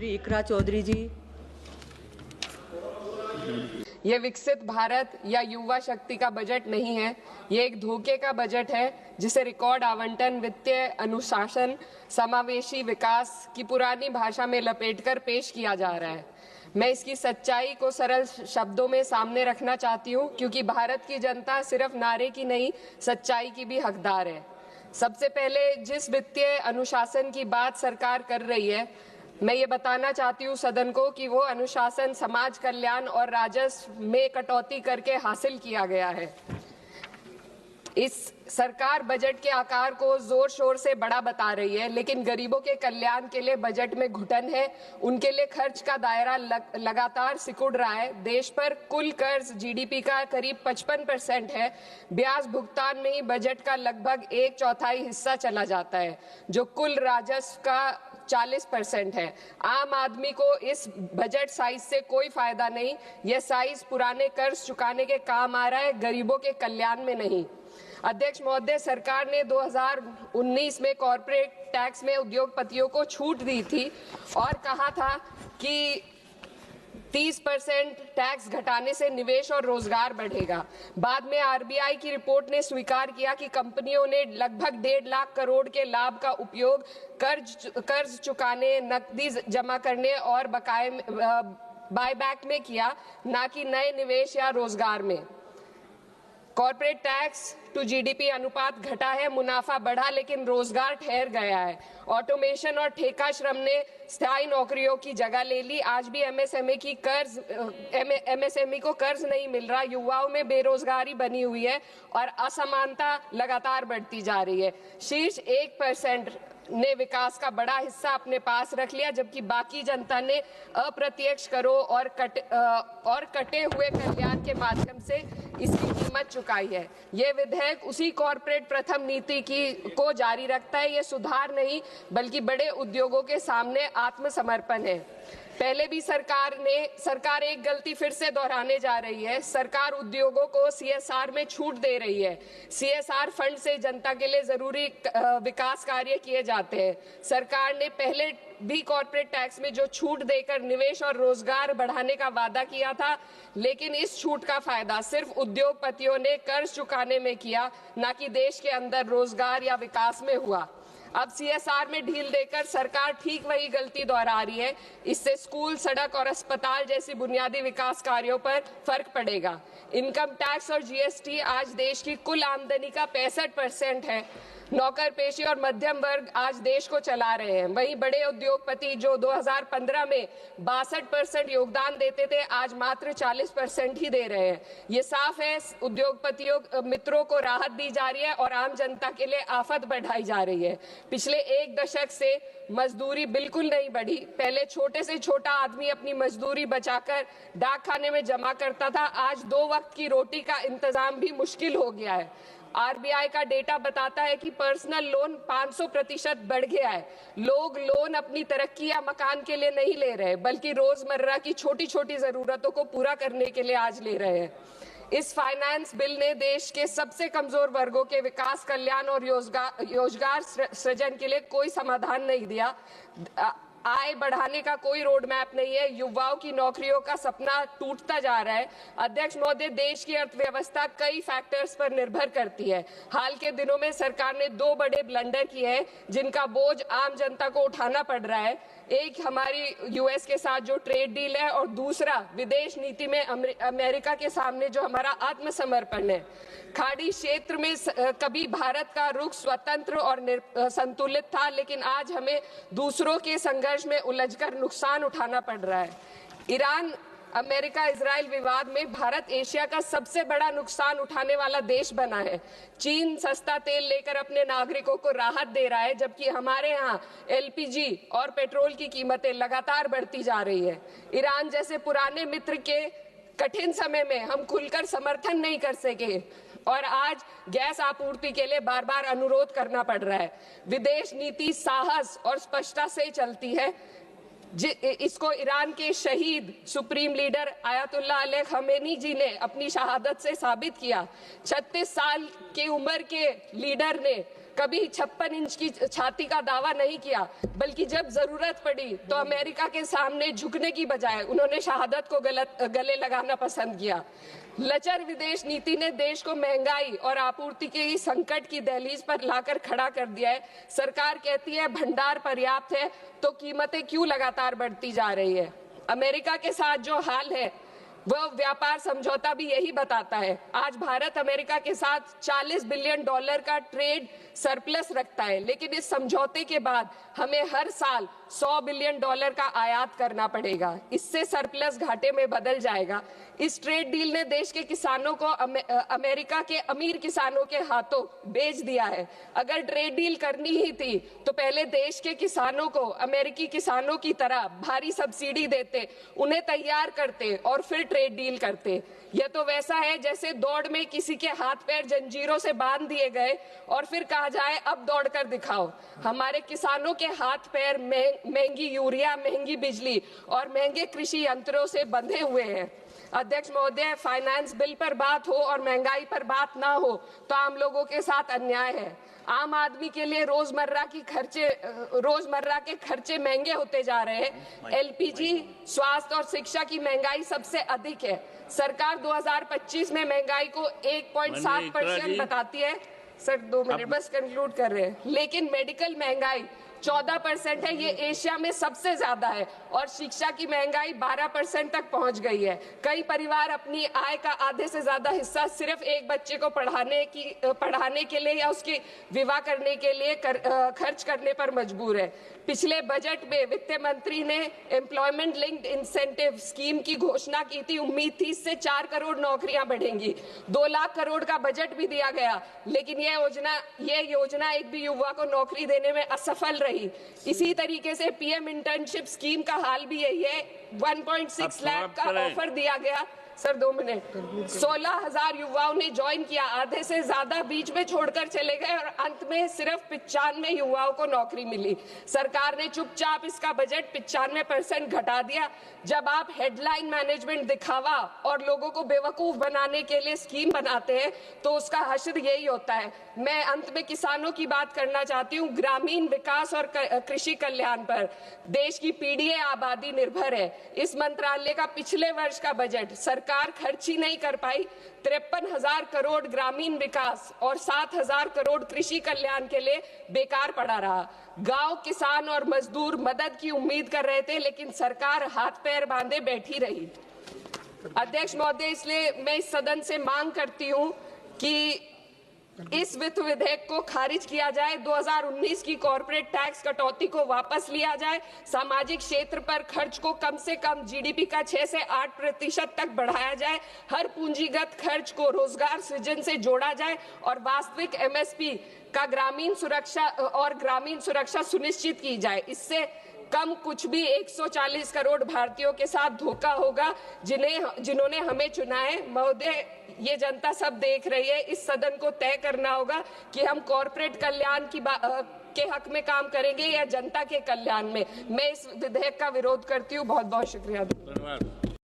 इकरा चौधरी जी। ये विकसित भारत या युवा शक्ति का बजट नहीं है, ये एक धोखे का बजट है जिसे रिकॉर्ड आवंटन, वित्तीय अनुशासन, समावेशी विकास की पुरानी भाषा में लपेटकर पेश किया जा रहा है। मैं इसकी सच्चाई को सरल शब्दों में सामने रखना चाहती हूँ, क्योंकि भारत की जनता सिर्फ नारे की नहीं, सच्चाई की भी हकदार है। सबसे पहले जिस वित्तीय अनुशासन की बात सरकार कर रही है, मैं ये बताना चाहती हूँ सदन को कि वो अनुशासन समाज कल्याण और राजस्व में कटौती करके हासिल किया गया है। इस सरकार बजट के आकार को जोर शोर से बड़ा बता रही है, लेकिन गरीबों के कल्याण के लिए बजट में घुटन है। उनके लिए खर्च का दायरा लगातार सिकुड़ रहा है। देश पर कुल कर्ज जीडीपी का करीब 55% है। ब्याज भुगतान में ही बजट का लगभग 1/4 हिस्सा चला जाता है, जो कुल राजस्व का 40% है। आम आदमी को इस बजट साइज से कोई फायदा नहीं। यह साइज पुराने कर्ज चुकाने के काम आ रहा है, गरीबों के कल्याण में नहीं। अध्यक्ष महोदय, सरकार ने 2019 में कॉर्पोरेट टैक्स में उद्योगपतियों को छूट दी थी और कहा था कि 30% टैक्स घटाने से निवेश और रोजगार बढ़ेगा। बाद में आरबीआई की रिपोर्ट ने स्वीकार किया कि कंपनियों ने लगभग 1.5 लाख करोड़ के लाभ का उपयोग कर्ज चुकाने, नकदी जमा करने और बकाये बायबैक में किया, ना कि नए निवेश या रोजगार में। कॉर्पोरेट टैक्स टू जीडीपी अनुपात घटा है, मुनाफा बढ़ा, लेकिन रोजगार ठहर गया है। ऑटोमेशन और ठेका श्रम ने स्थायी नौकरियों की जगह ले ली। आज भी एमएसएमई को कर्ज नहीं मिल रहा। युवाओं में बेरोजगारी बनी हुई है और असमानता लगातार बढ़ती जा रही है। शीर्ष 1% ने विकास का बड़ा हिस्सा अपने पास रख लिया, जबकि बाकी जनता ने अप्रत्यक्ष करों और कटे हुए कल्याण के माध्यम से इसकी कीमत चुकाई है। ये विधेयक उसी कॉर्पोरेट प्रथम नीति को जारी रखता है। ये सुधार नहीं, बल्कि बड़े उद्योगों के सामने आत्मसमर्पण है। पहले भी सरकार एक गलती फिर से दोहराने जा रही है। सरकार उद्योगों को सीएसआर में छूट दे रही है। सीएसआर फंड से जनता के लिए जरूरी विकास कार्य किए जाते हैं। सरकार ने पहले भी कॉर्पोरेट टैक्स में जो छूट देकर निवेश और रोजगार बढ़ाने का वादा किया था, लेकिन इस छूट का फायदा सिर्फ उद्योगपतियों ने कर्ज चुकाने में किया, ना कि देश के अंदर रोजगार या विकास में हुआ। अब सीएसआर में ढील देकर सरकार ठीक वही गलती दोहरा रही है। इससे स्कूल, सड़क और अस्पताल जैसी बुनियादी विकास कार्यों पर फर्क पड़ेगा। इनकम टैक्स और जीएसटी आज देश की कुल आमदनी का 65% है। नौकर पेशी और मध्यम वर्ग आज देश को चला रहे हैं। वहीं बड़े उद्योगपति जो 2015 में 62% योगदान देते थे, आज मात्र 40% ही दे रहे हैं। ये साफ है, उद्योगपतियों मित्रों को राहत दी जा रही है और आम जनता के लिए आफत बढ़ाई जा रही है। पिछले 1 दशक से मजदूरी बिल्कुल नहीं बढ़ी। पहले छोटे से छोटा आदमी अपनी मजदूरी बचाकर डाकखाने में जमा करता था। आज 2 वक्त की रोटी का इंतजाम भी मुश्किल हो गया है। आरबीआई का डेटा बताता है कि पर्सनल लोन 500% बढ़ गया है। लोग लोन अपनी तरक्की या मकान के लिए नहीं ले रहे, बल्कि रोजमर्रा की छोटी छोटी जरूरतों को पूरा करने के लिए आज ले रहे हैं। इस फाइनेंस बिल ने देश के सबसे कमजोर वर्गों के विकास, कल्याण और रोजगार सृजन के लिए कोई समाधान नहीं दिया। आय बढ़ाने का कोई रोड मैप नहीं है। युवाओं की नौकरियों का सपना टूटता जा रहा है। अध्यक्ष महोदय, देश की अर्थव्यवस्था कई फैक्टर्स पर निर्भर करती है। हाल के दिनों में सरकार ने 2 बड़े ब्लंडर किए हैं, जिनका बोझ आम जनता को उठाना पड़ रहा है। एक हमारी यूएस के साथ जो ट्रेड डील है, और दूसरा विदेश नीति में अमेरिका के सामने जो हमारा आत्मसमर्पण है। खाड़ी क्षेत्र में कभी भारत का रुख स्वतंत्र और संतुलित था, लेकिन आज हमें दूसरों के संघर्ष में उलझकर नुकसान उठाना पड़ रहा है। ईरान अमेरिका इजराइल विवाद में भारत एशिया का सबसे बड़ा नुकसान उठाने वाला देश बना है। चीन सस्ता तेल लेकर अपने नागरिकों को राहत दे रहा है, जबकि हमारे यहाँ एलपीजी और पेट्रोल की कीमतें लगातार बढ़ती जा रही है। ईरान जैसे पुराने मित्र के कठिन समय में हम खुलकर समर्थन नहीं कर सके और आज गैस आपूर्ति के लिए बार बार अनुरोध करना पड़ रहा है। विदेश नीति साहस और स्पष्टता से चलती है। इसको ईरान के शहीद supreme leader Ayatollah Ali Khamenei ji ने अपनी शहादत से साबित किया। 36 साल की उम्र के लीडर ने कभी 56 इंच की छाती का दावा नहीं किया, बल्कि जब जरूरत पड़ी तो अमेरिका के सामने झुकने की बजाय उन्होंने शहादत को गले लगाना पसंद किया। लचर विदेश नीति ने देश को महंगाई और आपूर्ति के संकट की दहलीज पर लाकर खड़ा कर दिया है। सरकार कहती है भंडार पर्याप्त है, तो कीमतें क्यों लगातार बढ़ती जा रही है? अमेरिका के साथ जो हाल है वह व्यापार समझौता भी यही बताता है। आज भारत अमेरिका के साथ $40 बिलियन का ट्रेड सरप्लस रखता है, लेकिन इस समझौते के बाद हमें हर साल $100 बिलियन का आयात करना पड़ेगा। इससे सरप्लस घाटे में बदल जाएगा। इस ट्रेड डील ने देश के किसानों को अमेरिका के अमीर किसानों के हाथों बेच दिया है। अगर ट्रेड डील करनी ही थी तो पहले देश के किसानों को अमेरिकी किसानों की तरह भारी सब्सिडी देते, उन्हें तैयार करते और फिर ट्रेड डील करते। यह तो वैसा है जैसे दौड़ में किसी के हाथ पैर जंजीरों से बांध दिए गए और फिर कहा जाए अब दौड़ कर दिखाओ। हमारे किसानों के हाथ पैर महंगी यूरिया, महंगी बिजली और महंगे कृषि यंत्रों से बंधे हुए हैं। अध्यक्ष महोदय, फाइनेंस बिल पर बात हो और महंगाई पर बात ना हो तो आम लोगों के साथ अन्याय है। आम आदमी के लिए रोजमर्रा के खर्चे महंगे होते जा रहे हैं। एलपीजी, स्वास्थ्य और शिक्षा की महंगाई सबसे अधिक है। सरकार 2025 में महंगाई को 1.7% बताती है। सर 2 मिनट बस कंक्लूड कर रहे हैं। लेकिन मेडिकल महंगाई 14% है, ये एशिया में सबसे ज्यादा है। और शिक्षा की महंगाई 12% तक पहुंच गई है। कई परिवार अपनी आय का आधे से ज्यादा हिस्सा सिर्फ एक बच्चे को पढ़ाने के लिए या उसकी विवाह करने के लिए खर्च करने पर मजबूर है। पिछले बजट में वित्त मंत्री ने एम्प्लॉयमेंट लिंक्ड इंसेंटिव स्कीम की घोषणा की थी। उम्मीद थी इससे 4 करोड़ नौकरियां बढ़ेंगी। 2 लाख करोड़ का बजट भी दिया गया, लेकिन ये योजना एक भी युवा को नौकरी देने में असफल रही। इसी तरीके से पीएम इंटर्नशिप स्कीम का हाल भी यही है। 1.6 लाख का ऑफर दिया गया। Sir 2 minute. 16,000 युवाओं ने ज्वाइन किया, आधे से ज्यादा बीच में छोड़कर चले गए और अंत में सिर्फ 95 युवाओं को नौकरी मिली। सरकार ने चुपचाप इसका बजट 95% घटा दिया। जब आप हेडलाइन मैनेजमेंट, दिखावा और लोगों को बेवकूफ बनाने के लिए स्कीम बनाते हैं तो उसका हश्र यही होता है। मैं अंत में किसानों की बात करना चाहती हूँ। ग्रामीण विकास और कृषि कल्याण पर देश की पीढ़ी आबादी निर्भर है। इस मंत्रालय का पिछले वर्ष का बजट सरकार खर्च ही नहीं कर पाई। 53,000 करोड़ ग्रामीण विकास और 7,000 करोड़ कृषि कल्याण के लिए बेकार पड़ा रहा। गांव, किसान और मजदूर मदद की उम्मीद कर रहे थे, लेकिन सरकार हाथ पैर बांधे बैठी रही। अध्यक्ष महोदय, इसलिए मैं इस सदन से मांग करती हूं कि इस वित्त विधेयक को खारिज किया जाए। 2019 की कॉर्पोरेट टैक्स कटौती को वापस लिया जाए। सामाजिक क्षेत्र पर खर्च को कम से कम जीडीपी का 6 से 8% तक बढ़ाया जाए। हर पूंजीगत खर्च को रोजगार सृजन से जोड़ा जाए और वास्तविक एमएसपी का ग्रामीण सुरक्षा सुनिश्चित की जाए। इससे कम कुछ भी 140 करोड़ भारतीयों के साथ धोखा होगा जिन्होंने हमें चुना है। महोदय, ये जनता सब देख रही है। इस सदन को तय करना होगा कि हम कॉर्पोरेट कल्याण के हक में काम करेंगे या जनता के कल्याण में। मैं इस विधेयक का विरोध करती हूँ। बहुत बहुत शुक्रिया। धन्यवाद।